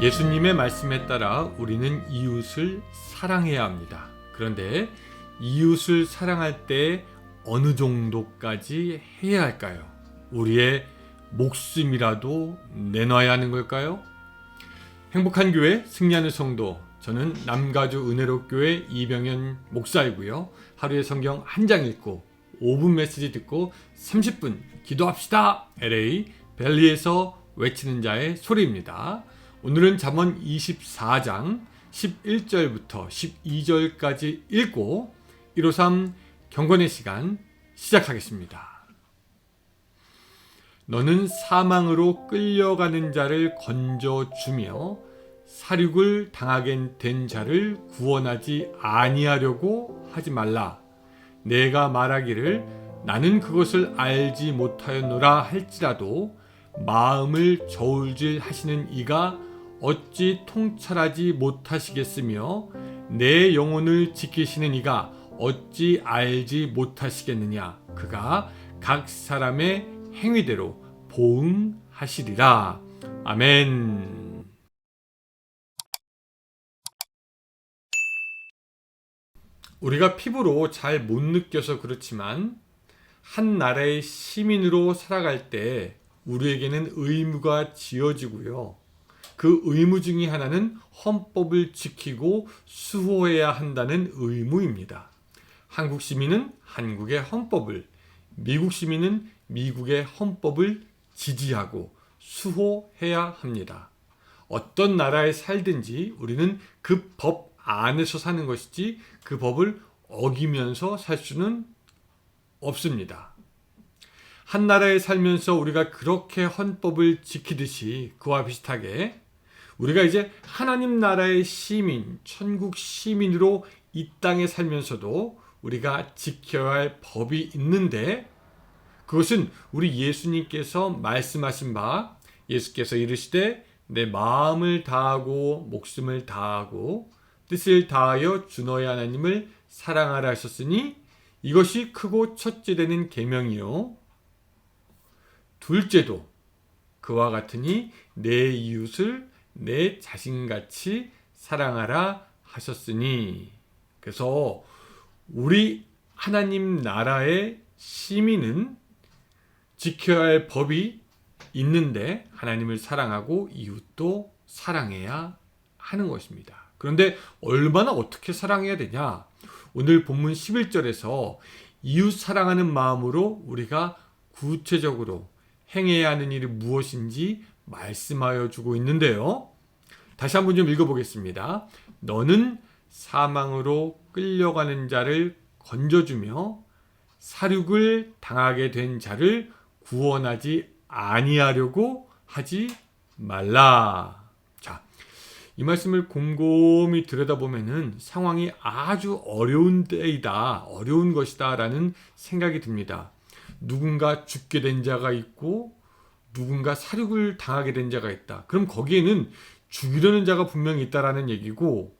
예수님의 말씀에 따라 우리는 이웃을 사랑해야 합니다. 그런데 이웃을 사랑할 때 어느 정도까지 해야 할까요? 우리의 목숨이라도 내놔야 하는 걸까요? 행복한 교회 승리하는 성도, 저는 남가주 은혜로교회 이병현 목사이고요. 하루에 성경 한 장 읽고 5분 메시지 듣고 30분 기도합시다. LA 벨리에서 외치는 자의 소리입니다. 오늘은 잠언 24장 11절부터 12절까지 읽고 153 경건의 시간 시작하겠습니다. 너는 사망으로 끌려가는 자를 건져주며 살육을 당하게 된 자를 구원하지 아니하려고 하지 말라. 내가 말하기를 나는 그것을 알지 못하였노라 할지라도 마음을 저울질 하시는 이가 어찌 통찰하지 못하시겠으며 내 영혼을 지키시는 이가 어찌 알지 못하시겠느냐. 그가 각 사람의 행위대로 보응하시리라. 아멘. 우리가 피부로 잘 못 느껴서 그렇지만 한 나라의 시민으로 살아갈 때 우리에게는 의무가 지어지고요. 그 의무 중에 하나는 헌법을 지키고 수호해야 한다는 의무입니다. 한국 시민은 한국의 헌법을, 미국 시민은 미국의 헌법을 지지하고 수호해야 합니다. 어떤 나라에 살든지 우리는 그 법 안에서 사는 것이지 그 법을 어기면서 살 수는 없습니다. 한 나라에 살면서 우리가 그렇게 헌법을 지키듯이 그와 비슷하게 우리가 이제 하나님 나라의 시민, 천국 시민으로 이 땅에 살면서도 우리가 지켜야 할 법이 있는데 그것은 우리 예수님께서 말씀하신 바, 예수께서 이르시되 내 마음을 다하고 목숨을 다하고 뜻을 다하여 주 너의 하나님을 사랑하라 하셨으니 이것이 크고 첫째 되는 계명이요 둘째도 그와 같으니 내 이웃을 내 자신같이 사랑하라 하셨으니. 그래서 우리 하나님 나라의 시민은 지켜야 할 법이 있는데 하나님을 사랑하고 이웃도 사랑해야 하는 것입니다. 그런데 얼마나 어떻게 사랑해야 되냐? 오늘 본문 11절에서 이웃 사랑하는 마음으로 우리가 구체적으로 행해야 하는 일이 무엇인지 말씀하여 주고 있는데요. 다시 한번 좀 읽어보겠습니다. 너는 사망으로 끌려가는 자를 건져주며 살육을 당하게 된 자를 구원하지 아니하려고 하지 말라. 자, 이 말씀을 곰곰이 들여다보면은 상황이 아주 어려운 때이다, 어려운 것이다 라는 생각이 듭니다. 누군가 죽게 된 자가 있고 누군가 살육을 당하게 된 자가 있다. 그럼 거기에는 죽이려는 자가 분명히 있다라는 얘기고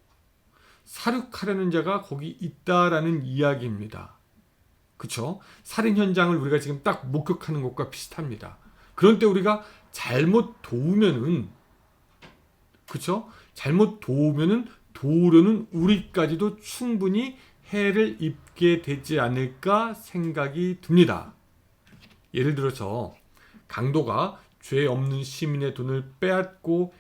살육하려는 자가 거기 있다라는 이야기입니다. 그렇죠? 살인 현장을 우리가 지금 딱 목격하는 것과 비슷합니다. 그런데 우리가 잘못 도우면은, 그렇죠? 잘못 도우면은 도우려는 우리까지도 충분히 해를 입게 되지 않을까 생각이 듭니다. 예를 들어서 강도가 죄 없는 시민의 돈을 빼앗고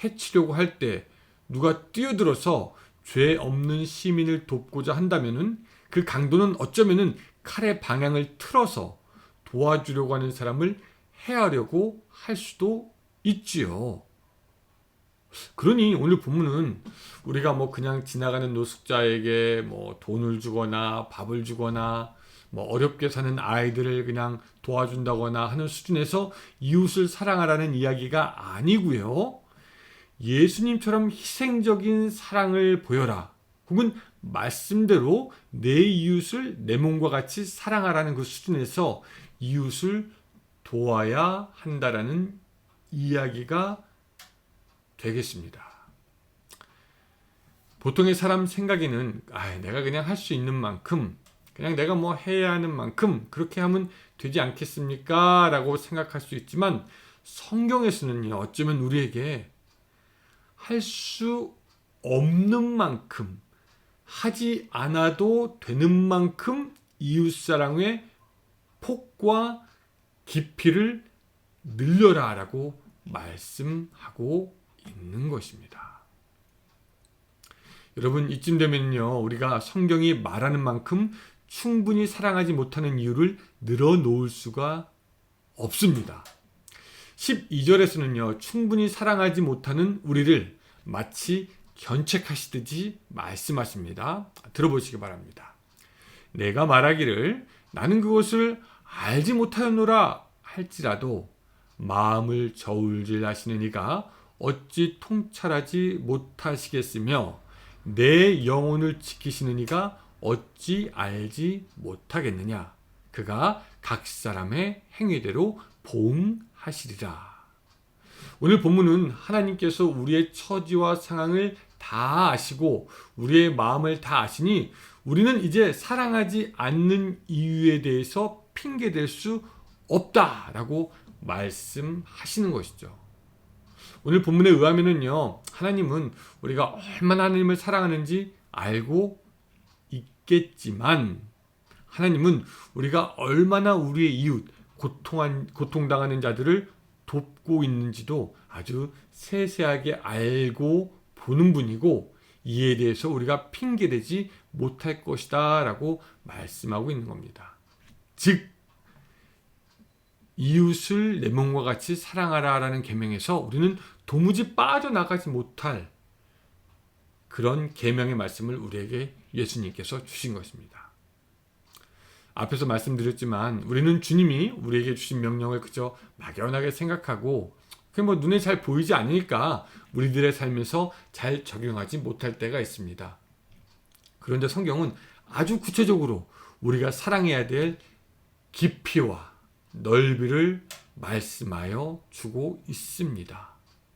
해치려고 할 때 누가 뛰어들어서 죄 없는 시민을 돕고자 한다면은 그 강도는 어쩌면은 칼의 방향을 틀어서 도와주려고 하는 사람을 해하려고 할 수도 있지요. 그러니 오늘 본문은 우리가 그냥 지나가는 노숙자에게 돈을 주거나 밥을 주거나 어렵게 사는 아이들을 그냥 도와준다거나 하는 수준에서 이웃을 사랑하라는 이야기가 아니고요. 예수님처럼 희생적인 사랑을 보여라. 혹은 말씀대로 내 이웃을 내 몸과 같이 사랑하라는 그 수준에서 이웃을 도와야 한다라는 이야기가 되겠습니다. 보통의 사람 생각에는 내가 그냥 할 수 있는 만큼, 그냥 내가 해야 하는 만큼 그렇게 하면 되지 않겠습니까? 라고 생각할 수 있지만 성경에서는요, 어쩌면 우리에게 할 수 없는 만큼, 하지 않아도 되는 만큼 이웃사랑의 폭과 깊이를 늘려라 라고 말씀하고 있는 것입니다. 여러분, 이쯤 되면요, 우리가 성경이 말하는 만큼 충분히 사랑하지 못하는 이유를 늘어놓을 수가 없습니다. 12절에서는요, 충분히 사랑하지 못하는 우리를 마치 견책하시듯이 말씀하십니다. 들어보시기 바랍니다. 내가 말하기를 나는 그것을 알지 못하였노라 할지라도 마음을 저울질하시는 이가 어찌 통찰하지 못하시겠으며 내 영혼을 지키시는 이가 어찌 알지 못하겠느냐. 그가 각 사람의 행위대로 보응하시리라. 오늘 본문은 하나님께서 우리의 처지와 상황을 다 아시고 우리의 마음을 다 아시니 우리는 이제 사랑하지 않는 이유에 대해서 핑계댈 수 없다라고 말씀하시는 것이죠. 오늘 본문에 의하면은요, 하나님은 우리가 얼마나 하나님을 사랑하는지 알고 있겠지만 하나님은 우리가 얼마나 우리의 이웃, 고통당하는 자들을 돕고 있는지도 아주 세세하게 알고 보는 분이고 이에 대해서 우리가 핑계대지 못할 것이다 라고 말씀하고 있는 겁니다. 즉 이웃을 내 몸과 같이 사랑하라 라는 계명에서 우리는 도무지 빠져나가지 못할 그런 계명의 말씀을 우리에게 예수님께서 주신 것입니다. 앞에서 말씀드렸지만 우리는 주님이 우리에게 주신 명령을 그저 막연하게 생각하고 그게 뭐 눈에 잘 보이지 않으니까 우리들의 삶에서 잘 적용하지 못할 때가 있습니다. 그런데 성경은 아주 구체적으로 우리가 사랑해야 될 깊이와 넓이를 말씀하여 주고 있습니다.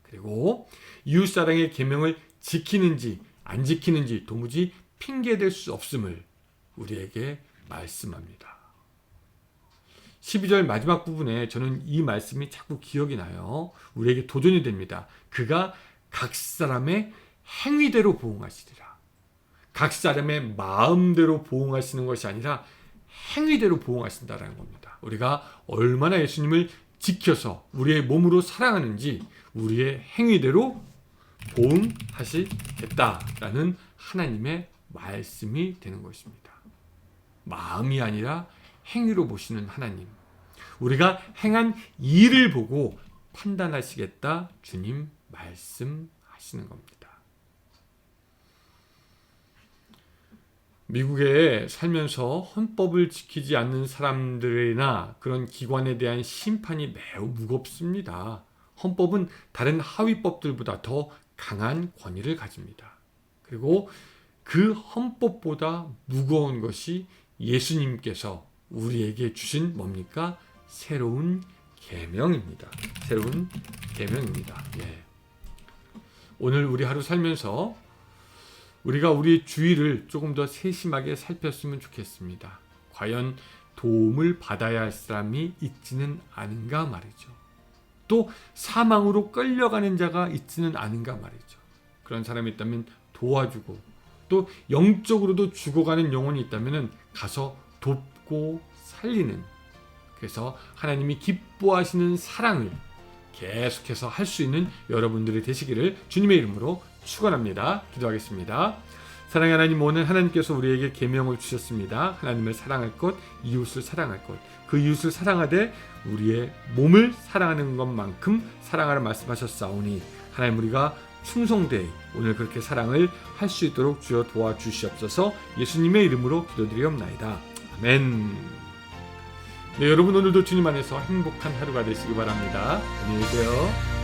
그리고 이웃사랑의 계명을 지키는지 안 지키는지 도무지 핑계댈 수 없음을 우리에게 말씀합니다. 12절 마지막 부분에 저는 이 말씀이 자꾸 기억이 나요. 우리에게 도전이 됩니다. 그가 각 사람의 행위대로 보응하시리라. 각 사람의 마음대로 보응하시는 것이 아니라 행위대로 보응하신다라는 겁니다. 우리가 얼마나 예수님을 지켜서 우리의 몸으로 사랑하는지 우리의 행위대로 보응하시겠다라는 하나님의 말씀이 되는 것입니다. 마음이 아니라 행위로 보시는 하나님, 우리가 행한 일을 보고 판단하시겠다 주님 말씀하시는 겁니다. 미국에 살면서 헌법을 지키지 않는 사람들이나 그런 기관에 대한 심판이 매우 무겁습니다. 헌법은 다른 하위법들보다 더 강한 권위를 가집니다. 그리고 그 헌법보다 무거운 것이 예수님께서 우리에게 주신 뭡니까? 새로운 계명입니다. 새로운 계명입니다. 예. 오늘 우리 하루 살면서 우리가 우리의 주위를 조금 더 세심하게 살폈으면 좋겠습니다. 과연 도움을 받아야 할 사람이 있지는 않은가 말이죠. 또 사망으로 끌려가는 자가 있지는 않은가 말이죠. 그런 사람이 있다면 도와주고 또 영적으로도 죽어가는 영혼이 있다면 가서 돕고 살리는, 그래서 하나님이 기뻐하시는 사랑을 계속해서 할 수 있는 여러분들이 되시기를 주님의 이름으로 축원합니다. 기도하겠습니다. 사랑의 하나님, 오늘 하나님께서 우리에게 계명을 주셨습니다. 하나님을 사랑할 것, 이웃을 사랑할 것. 그 이웃을 사랑하되 우리의 몸을 사랑하는 것만큼 사랑하라 말씀하셨사오니 하나님, 우리가 충성되이 오늘 그렇게 사랑을 할 수 있도록 주여 도와주시옵소서. 예수님의 이름으로 기도드리옵나이다. 아멘. 네, 여러분 오늘도 주님 안에서 행복한 하루가 되시기 바랍니다. 안녕히 계세요.